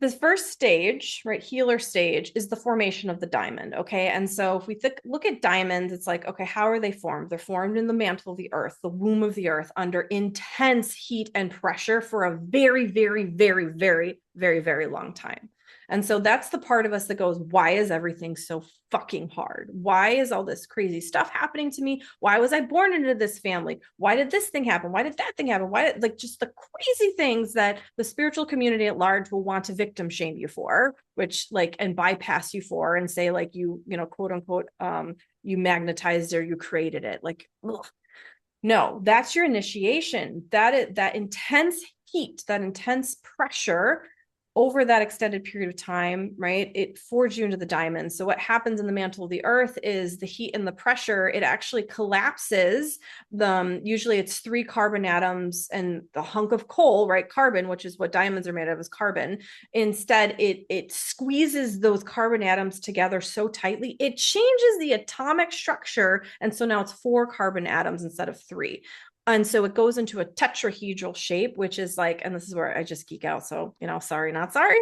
Speaker 2: The first stage, right, healer stage, is the formation of the diamond. Okay. And so if we look at diamonds, it's like, okay, how are they formed? They're formed in the mantle of the earth, the womb of the earth, under intense heat and pressure for a very, very, very, very, very, very long time. And so that's the part of us that goes, why is everything so fucking hard? Why is all this crazy stuff happening to me? Why was I born into this family? Why did this thing happen? Why did that thing happen? Why did, like, just the crazy things that the spiritual community at large will want to victim shame you for, which like, and bypass you for, and say like you know, quote unquote, you magnetized or you created it. Like, ugh. No, that's your initiation. That intense heat, that intense pressure over that extended period of time, right? It forged you into the diamond. So what happens in the mantle of the earth is the heat and the pressure, it actually collapses usually it's three carbon atoms and the hunk of coal, right? Carbon, which is what diamonds are made of, is carbon. Instead, it squeezes those carbon atoms together so tightly, it changes the atomic structure. And so now it's four carbon atoms instead of three. And so it goes into a tetrahedral shape, which is like, and this is where I just geek out. So, you know, sorry, not sorry.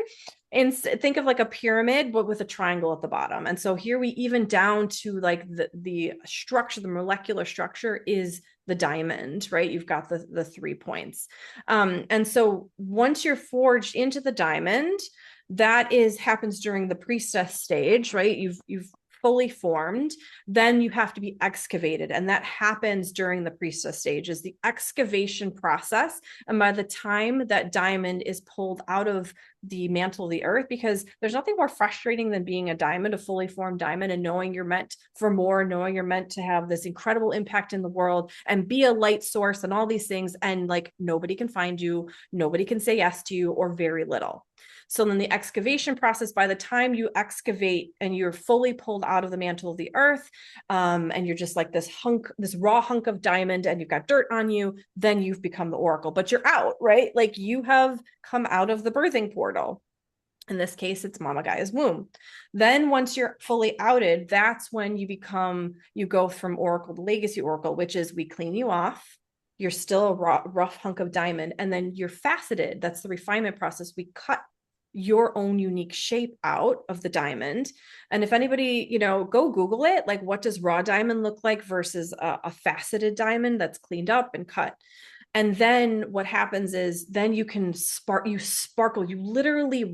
Speaker 2: And think of like a pyramid, but with a triangle at the bottom. And so here we even down to like the structure, the molecular structure is the diamond, right? You've got the 3 points. And so once you're forged into the diamond, that is happens during the priestess stage, right? You've fully formed, then you have to be excavated. And that happens during the priestess stage, is the excavation process. And by the time that diamond is pulled out of the mantle of the earth, because there's nothing more frustrating than being a diamond, a fully formed diamond, and knowing you're meant for more, knowing you're meant to have this incredible impact in the world and be a light source and all these things. And like nobody can find you, nobody can say yes to you, or very little. So then the excavation process, by the time you excavate and you're fully pulled out of the mantle of the earth, and you're just like this hunk, this raw hunk of diamond, and you've got dirt on you, then you've become the oracle, but you're out, right? Like you have come out of the birthing portal. In this case, it's Mama Gaia's womb. Then once you're fully outed, that's when you go from oracle to legacy oracle, which is we clean you off. You're still a rough hunk of diamond, and then you're faceted. That's the refinement process. We cut your own unique shape out of the diamond. And if anybody, you know, go Google it, like what does raw diamond look like versus a faceted diamond that's cleaned up and cut. And then what happens is then you sparkle, you literally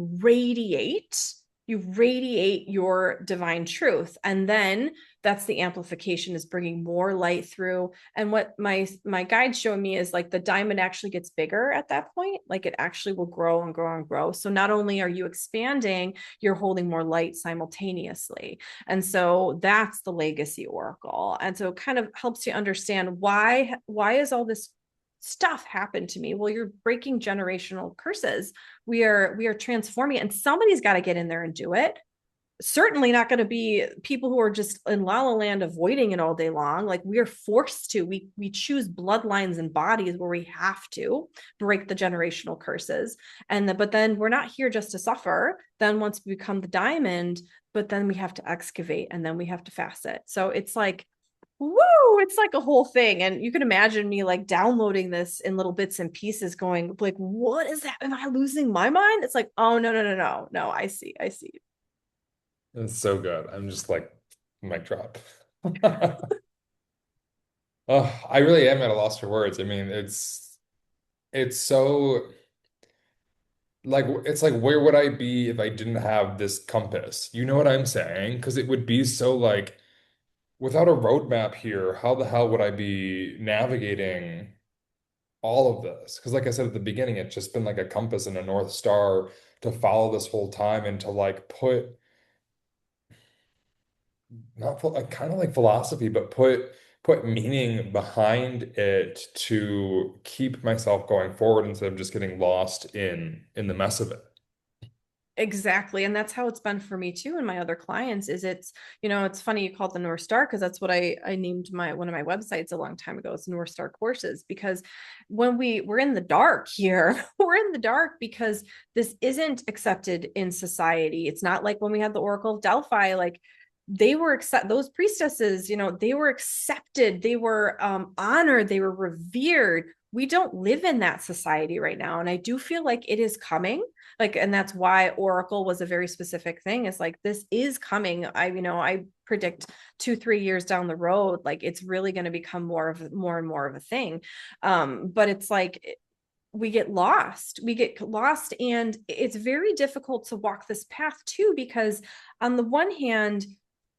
Speaker 2: you radiate your divine truth. And then that's the amplification, is bringing more light through. And what my guide showed me is like the diamond actually gets bigger at that point. Like it actually will grow and grow and grow. So not only are you expanding, you're holding more light simultaneously. And so that's the legacy oracle. And so it kind of helps you understand why is all this stuff happen to me? Well, you're breaking generational curses. We are transforming it, and somebody's got to get in there and do it. Certainly not going to be people who are just in la la land avoiding it all day long. Like we are forced to. We choose bloodlines and bodies where we have to break the generational curses. But then we're not here just to suffer. Then once we become the diamond, but then we have to excavate, and then we have to facet. So it's like, woo, it's like a whole thing. And you can imagine me like downloading this in little bits and pieces, going like, what is that? Am I losing my mind? It's like, oh no, no, no, no, no, I see, I see.
Speaker 1: It's so good. I'm just like mic drop. Oh, I really am at a loss for words. I mean, it's so like it's like where would I be if I didn't have this compass? You know what I'm saying? Because it would be so like without a roadmap here, how the hell would I be navigating all of this? Because like I said at the beginning, it's just been like a compass and a North Star to follow this whole time and to like put not like kind of like philosophy, but put meaning behind it to keep myself going forward instead of just getting lost in the mess of it.
Speaker 2: Exactly. And that's how it's been for me too. And my other clients is it's funny you call it the North Star because that's what I named one of my websites a long time ago. It's North Star courses because when we're in the dark here, we're in the dark because this isn't accepted in society. It's not like when we had the Oracle of Delphi, like those priestesses, they were accepted, they were honored, they were revered. We don't live in that society right now. And I do feel like it is coming, and that's why Oracle was a very specific thing. It's like this is coming. I predict 2-3 years down the road, like it's really going to become more and more of a thing. But it's like we get lost, and it's very difficult to walk this path too, because on the one hand,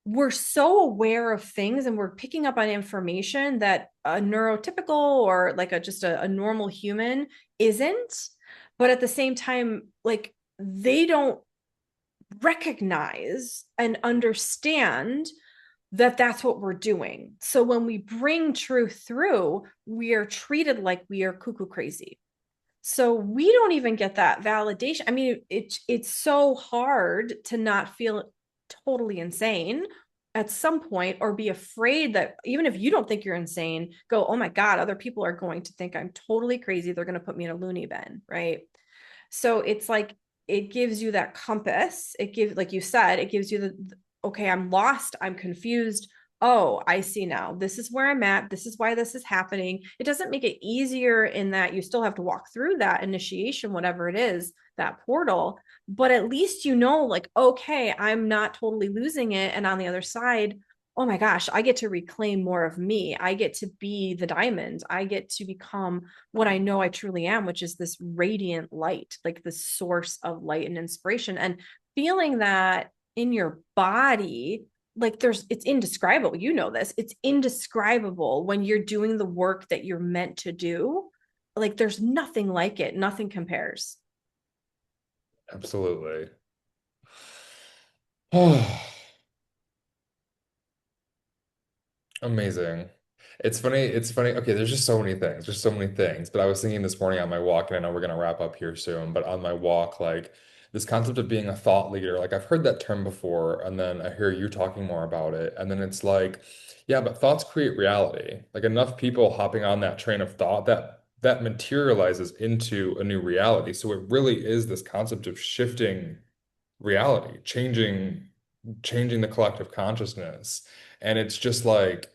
Speaker 2: we're so aware of things and we're picking up on information that a neurotypical or like a normal human isn't. But at the same time, like they don't recognize and understand that that's what we're doing. So when we bring truth through, we are treated like we are cuckoo crazy. So we don't even get that validation. I mean, it's so hard to not feel totally insane at some point, or be afraid that even if you don't think you're insane, go, oh my God, other people are going to think I'm totally crazy. They're going to put me in a loony bin, right? So it's like it gives you that compass. It gives, like you said, it gives you okay, I'm lost, I'm confused. Oh, I see now. This is where I'm at. This is why this is happening. It doesn't make it easier in that you still have to walk through that initiation, whatever it is, that portal, but at least like, okay, I'm not totally losing it. And on the other side, oh my gosh, I get to reclaim more of me. I get to be the diamond. I get to become what I know I truly am, which is this radiant light, like the source of light and inspiration. And feeling that in your body, like it's indescribable. You know this. It's indescribable when you're doing the work that you're meant to do. Like there's nothing like it. Nothing compares.
Speaker 1: Absolutely. Amazing. It's funny. It's funny. Okay, there's just so many things. There's so many things. But I was thinking this morning on my walk, and I know we're gonna wrap up here soon, but on my walk, like this concept of being a thought leader, like I've heard that term before, and then I hear you talking more about it. And then it's like, yeah, but thoughts create reality. Like enough people hopping on that train of thought that materializes into a new reality. So it really is this concept of shifting reality, changing the collective consciousness. And it's just like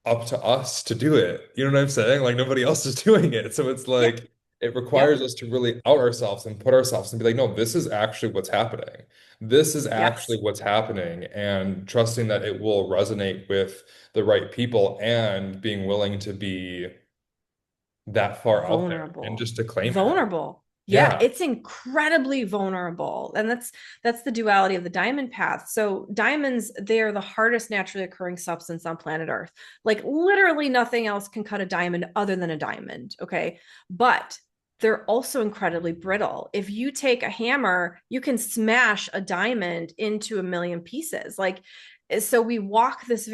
Speaker 1: up to us to do it. You know what I'm saying? Like nobody else is doing it. So it's
Speaker 2: Yep.
Speaker 1: like it
Speaker 2: Yep.
Speaker 1: requires us to really out ourselves and put ourselves and be like, no, this is actually what's happening. This is actually
Speaker 2: Yes.
Speaker 1: what's happening, and trusting that it will resonate with the right people and being willing to be that far out there and
Speaker 2: Vulnerable.
Speaker 1: just to claim it.
Speaker 2: Vulnerable. Yeah,
Speaker 1: Yeah,
Speaker 2: it's incredibly vulnerable. And that's the duality of the diamond path. So diamonds, they are the hardest naturally occurring substance on planet Earth. Like literally nothing else can cut a diamond other than a diamond, okay? But they're also incredibly brittle. If you take a hammer, you can smash a diamond into a million pieces. Like so we walk this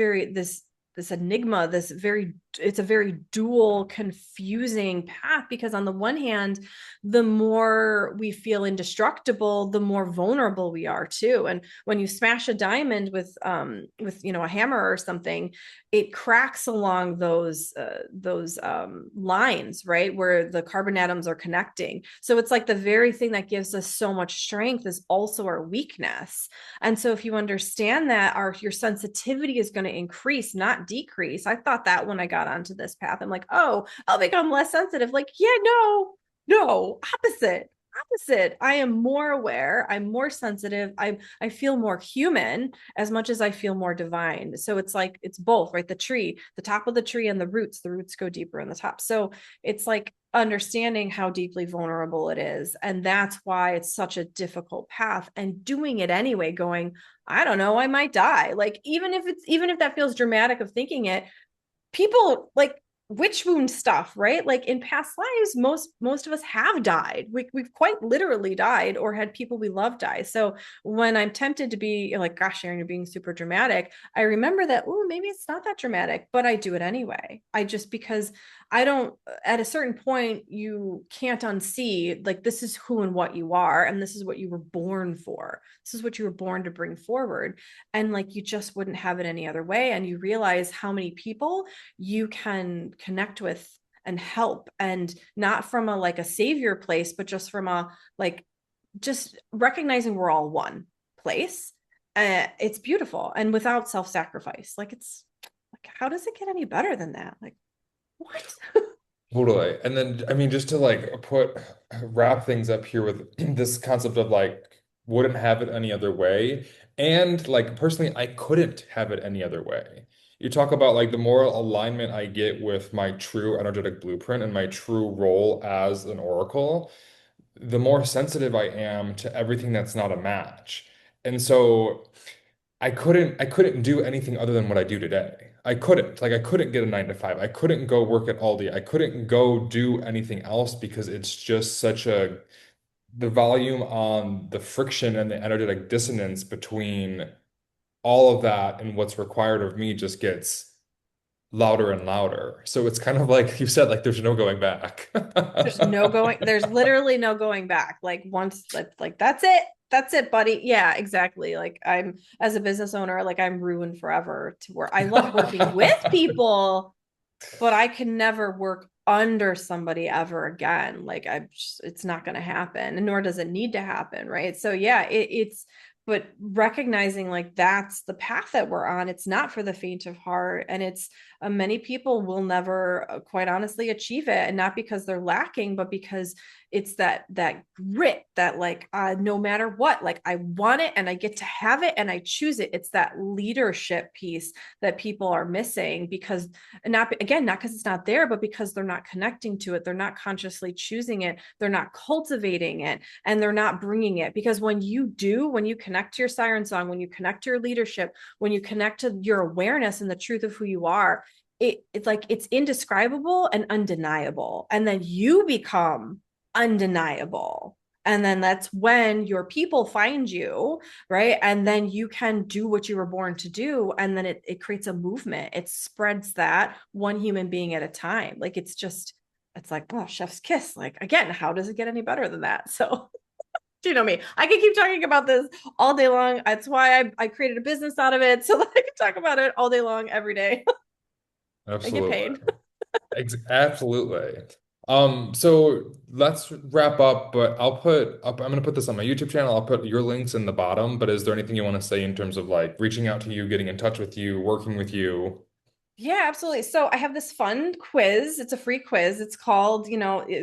Speaker 2: enigma, it's a very dual, confusing path, because on the one hand, the more we feel indestructible, the more vulnerable we are too. And when you smash a diamond with a hammer or something, it cracks along those lines, right, where the carbon atoms are connecting. So it's like the very thing that gives us so much strength is also our weakness. And so if you understand that, your sensitivity is going to increase, not decrease. I thought that when I got onto this path, I'm like, oh, I'll become less sensitive. Like, yeah, no, no, opposite. Opposite. I am more aware. I'm more sensitive. I feel more human as much as I feel more divine. So it's like it's both, right? The tree, the top of the tree, and the roots. The roots go deeper in the top. So it's like understanding how deeply vulnerable it is. And that's why it's such a difficult path. And doing it anyway, going, I don't know, I might die. Like even if that feels dramatic of thinking it, people like witch wound stuff, right? Like in past lives, most of us have died. We've quite literally died or had people we love die. So when I'm tempted to be like, gosh, Erin, you're being super dramatic, I remember that, oh, maybe it's not that dramatic, but I do it anyway. I just because I don't, at a certain point, you can't unsee, like, this is who and what you are, and this is what you were born for. This is what you were born to bring forward. And like, you just wouldn't have it any other way. And you realize how many people you can connect with and help, and not from a like a savior place, but just from a like, just recognizing we're all one place. It's beautiful and without self-sacrifice. Like, it's like, how does it get any better than that? Like, what?
Speaker 1: Totally. And then, I mean, just to like wrap things up here with this concept of like, wouldn't have it any other way. And like, personally, I couldn't have it any other way. You talk about like the more alignment I get with my true energetic blueprint and my true role as an oracle, the more sensitive I am to everything that's not a match. And so, I couldn't do anything other than what I do today. I couldn't get a 9 to 5. I couldn't go work at Aldi. I couldn't go do anything else because it's just such a the volume on the friction and the energetic dissonance between all of that and what's required of me just gets louder and louder. So it's kind of like you said, like there's no going back.
Speaker 2: There's literally no going back. Like, once that, like, that's it, buddy. Yeah, exactly. Like, I'm, as a business owner, like, I'm ruined forever, to where I love working with people, but I can never work under somebody ever again. Like, it's not going to happen, and nor does it need to happen, right? So yeah, it's, but recognizing like that's the path that we're on. It's not for the faint of heart, and it's, many people will never, quite honestly, achieve it, and not because they're lacking, but because it's that grit, that like, no matter what, like, I want it and I get to have it and I choose it. It's that leadership piece that people are missing, because, not, again, not because it's not there, but because they're not connecting to it, they're not consciously choosing it, they're not cultivating it, and they're not bringing it. Because when you do, when you connect to your siren song, when you connect to your leadership, when you connect to your awareness and the truth of who you are, it's like, it's indescribable and undeniable, and then you become undeniable. And then that's when your people find you, right? And then you can do what you were born to do. And then it creates a movement. It spreads that one human being at a time. Like, it's just, it's like, oh, chef's kiss. Like, again, how does it get any better than that? So, do you know me? I can keep talking about this all day long. That's why I created a business out of it, so that I can talk about it all day long, every day. I get
Speaker 1: Absolutely.
Speaker 2: paid.
Speaker 1: Absolutely. So let's wrap up, but I'm gonna put this on my YouTube channel. I'll put your links in the bottom, but is there anything you want to say in terms of like reaching out to you, getting in touch with you, working with you?
Speaker 2: Yeah, absolutely. So I have this fun quiz. It's a free quiz. It's called,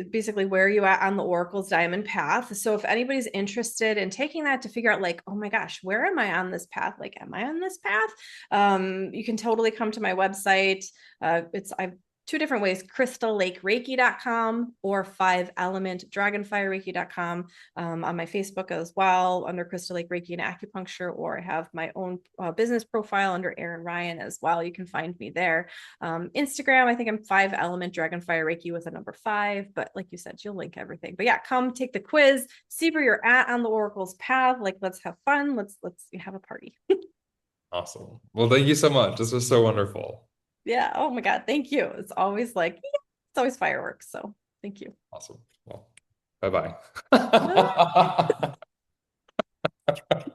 Speaker 2: basically, where are you at on the Oracle's Diamond Path? So if anybody's interested in taking that to figure out, like, oh my gosh, where am I on this path? Like, am I on this path? You can totally come to my website. I've two different ways: crystalllakereiki.com or 5elementdragonfirereiki.com. On my Facebook as well, under Crystal Lake Reiki and Acupuncture, or I have my own business profile under Erin Ryan as well. You can find me there. Instagram, I think I'm 5elementdragonfire Reiki with a number 5, but like you said, you'll link everything. But yeah, come take the quiz, see where you're at on the Oracle's path. Like, let's have fun. Let's have a party.
Speaker 1: Awesome. Well, thank you so much. This was so wonderful.
Speaker 2: Yeah. Oh my God. Thank you. It's always like, yeah, it's always fireworks. So thank you.
Speaker 1: Awesome. Well, bye-bye.
Speaker 2: Bye.